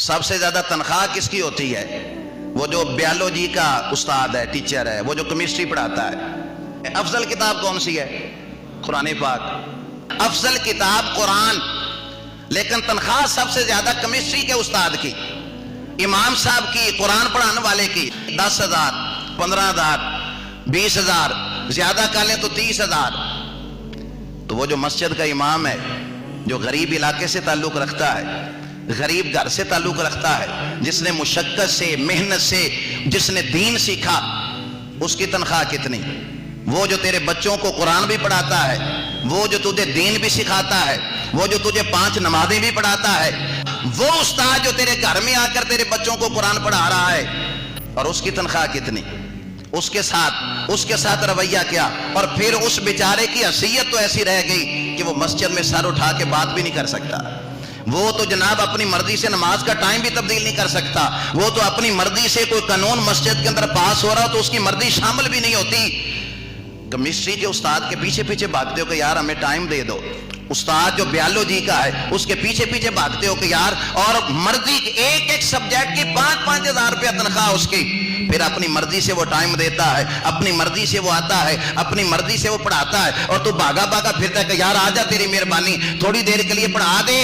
سب سے زیادہ تنخواہ کس کی ہوتی ہے؟ وہ جو بیالوجی کا استاد ہے، ٹیچر ہے، وہ جو کیمسٹری پڑھاتا ہے۔ افضل کتاب کون سی ہے؟ قرآن پاک۔ افضل کتاب قرآن، لیکن تنخواہ سب سے زیادہ کیمسٹری کے استاد کی، امام صاحب کی، قرآن پڑھانے والے کی 10,000، 15,000، 20,000، زیادہ کر لیں تو 30,000۔ تو وہ جو مسجد کا امام ہے، جو غریب علاقے سے تعلق رکھتا ہے، غریب گھر سے تعلق رکھتا ہے، جس نے مشقت سے، محنت سے، جس نے دین سیکھا، اس کی تنخواہ کتنی؟ وہ جو تیرے بچوں کو قرآن بھی پڑھاتا ہے، وہ جو تجھے دین بھی سکھاتا ہے، وہ جو تجھے 5 نمازیں بھی پڑھاتا ہے، وہ استاد جو تیرے گھر میں آ کر تیرے بچوں کو قرآن پڑھا رہا ہے، اور اس کی تنخواہ کتنی؟ اس کے ساتھ رویہ کیا؟ اور پھر اس بیچارے کی حیثیت تو ایسی رہ گئی کہ وہ مسجد میں سر اٹھا کے بات بھی نہیں کر سکتا۔ وہ تو جناب اپنی مرضی سے نماز کا ٹائم بھی تبدیل نہیں کر سکتا، وہ تو اپنی مرضی سے کوئی قانون مسجد کے اندر پاس ہو رہا تو اس کی مرضی شامل بھی نہیں ہوتی۔ کیمسٹری کے استاد کے پیچھے پیچھے بھاگتے ہو کہ یار ہمیں ٹائم دے دو، استاد جو بیالوجی کا ہے اس کے پیچھے پیچھے بھاگتے ہو کہ یار، اور مرضی ایک سبجیکٹ کی 5-5 ہزار روپیہ تنخواہ اس کی، پھر اپنی مرضی سے وہ ٹائم دیتا ہے، اپنی مرضی سے وہ آتا ہے، اپنی مرضی سے وہ پڑھاتا ہے، اور تو بھاگا بھاگا پھرتا ہے کہ یار آجا تیری مہربانی تھوڑی دیر کے لیے پڑھا دے۔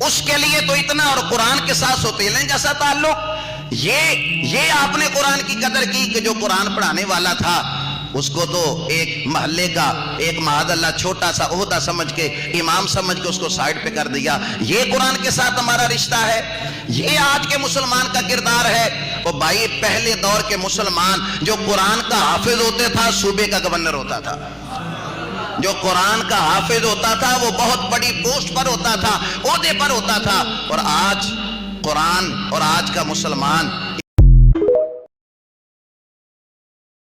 اس کے لیے تو اتنا، اور قرآن کے ساتھ سوتیلیں جیسا تعلق۔ یہ آپ نے قرآن کی قدر کی کہ جو قرآن پڑھانے والا تھا اس کو تو ایک محلے کا، ایک معاذ اللہ چھوٹا سا عہدہ سمجھ کے، امام سمجھ کے اس کو سائڈ پہ کر دیا۔ یہ قرآن کے ساتھ ہمارا رشتہ ہے، یہ آج کے مسلمان کا کردار ہے۔ اور بھائی پہلے دور کے مسلمان جو قرآن کا حافظ ہوتے تھا، صوبے کا گورنر ہوتا تھا۔ جو قرآن کا حافظ ہوتا تھا وہ بہت بڑی پوسٹ پر ہوتا تھا، عہدے پر ہوتا تھا۔ اور آج قرآن اور آج کا مسلمان